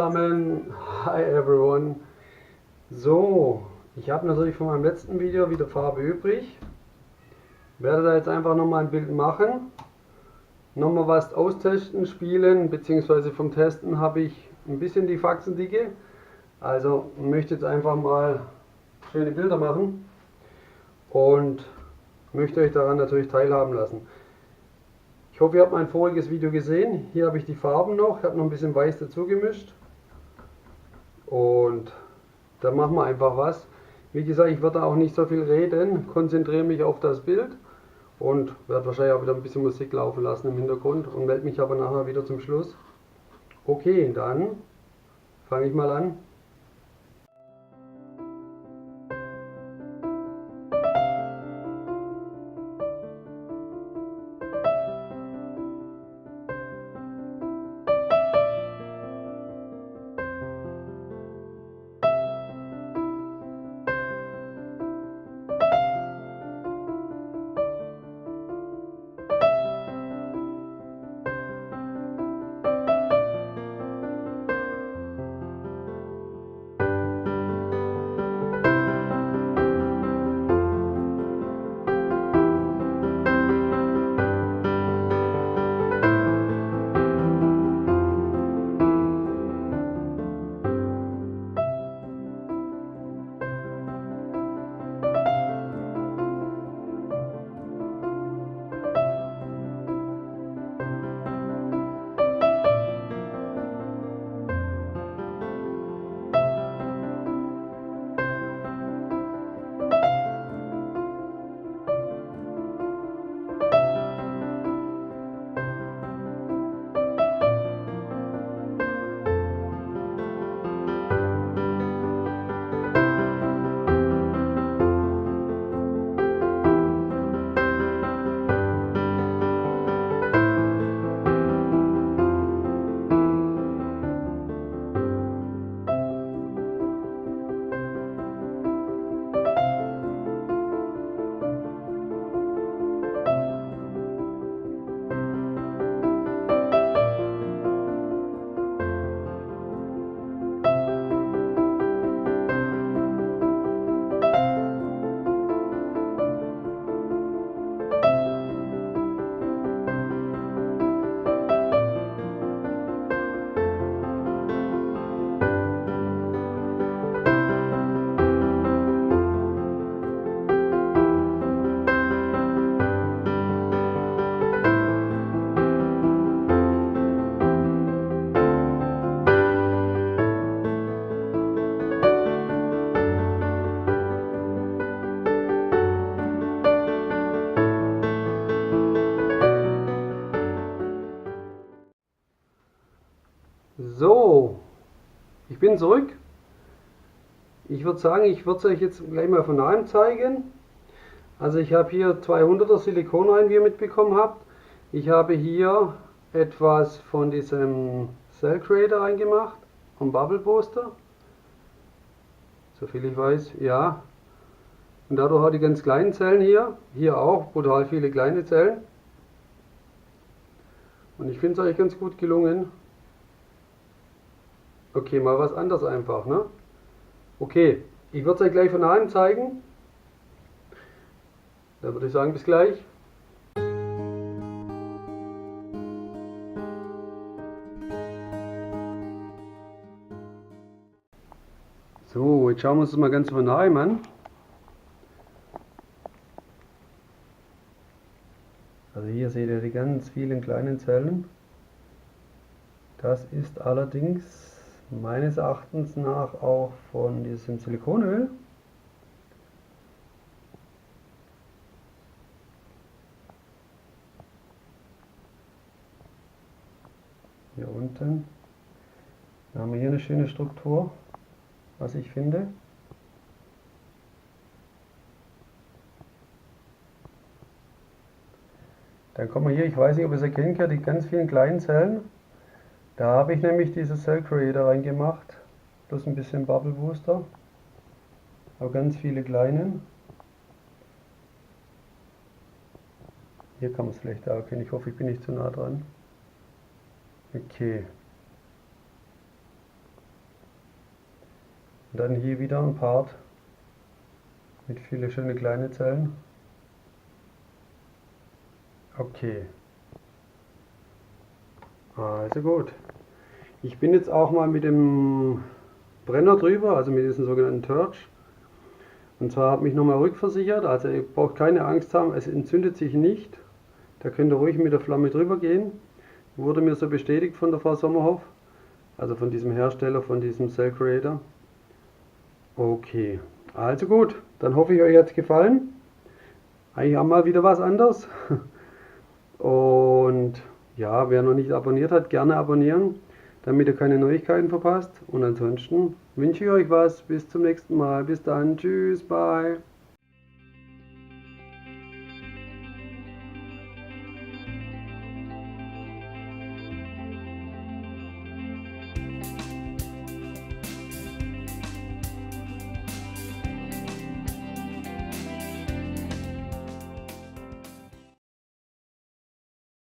zusammen, hi everyone. So, ich habe natürlich von meinem letzten Video wieder Farbe übrig. Werde da jetzt einfach nochmal ein Bild machen, nochmal was austesten, spielen, beziehungsweise vom Testen habe ich ein bisschen die Faxendicke. Also möchte jetzt einfach mal schöne Bilder machen und möchte euch daran natürlich teilhaben lassen. Ich hoffe, ihr habt mein voriges Video gesehen. Hier habe ich die Farben noch. Ich habe noch ein bisschen Weiß dazu gemischt. Und da machen wir einfach was. Wie gesagt, ich werde auch nicht so viel reden. Konzentriere mich auf das Bild. Und werde wahrscheinlich auch wieder ein bisschen Musik laufen lassen im Hintergrund. Und melde mich aber nachher wieder zum Schluss. Okay, dann fange ich mal an. So, ich bin zurück. Ich würde sagen, ich würde es euch jetzt gleich mal von nahem zeigen. Also ich habe hier 200er Silikon rein, wie ihr mitbekommen habt. Ich habe hier etwas von diesem Cell Creator reingemacht, vom Bubble Booster. Soviel ich weiß, ja. Und dadurch auch die ganz kleinen Zellen hier auch brutal viele kleine Zellen. Und ich finde es eigentlich ganz gut gelungen. Okay, mal was anderes einfach, ne? Okay, ich würde es euch gleich von nahem zeigen. Dann würde ich sagen, bis gleich. So, jetzt schauen wir uns das mal ganz von nahem an. Also hier seht ihr die ganz vielen kleinen Zellen. Das ist allerdings meines Erachtens nach auch von diesem Silikonöl. Hier unten haben wir hier eine schöne Struktur, was ich finde. Dann kommen wir hier, ich weiß nicht, ob ihr es erkennen könnt, die ganz vielen kleinen Zellen. Da habe ich nämlich dieses Cell Creator reingemacht, plus ein bisschen Bubble Booster, aber ganz viele kleinen. Hier kann man es vielleicht erkennen, ich hoffe, ich bin nicht zu nah dran. Okay. Und dann hier wieder ein Part mit vielen schönen kleinen Zellen. Okay. Also gut. Ich bin jetzt auch mal mit dem Brenner drüber, also mit diesem sogenannten Torch. Und zwar habe ich nochmal rückversichert, also ihr braucht keine Angst haben, es entzündet sich nicht. Da könnt ihr ruhig mit der Flamme drüber gehen. Wurde mir so bestätigt von der Frau Sommerhoff, also von diesem Hersteller, von diesem Cell Creator. Okay, also gut, dann hoffe ich, euch hat es gefallen. Eigentlich auch mal wieder was anderes. Und ja, wer noch nicht abonniert hat, gerne abonnieren, damit ihr keine Neuigkeiten verpasst. Und ansonsten wünsche ich euch was. Bis zum nächsten Mal. Bis dann. Tschüss. Bye.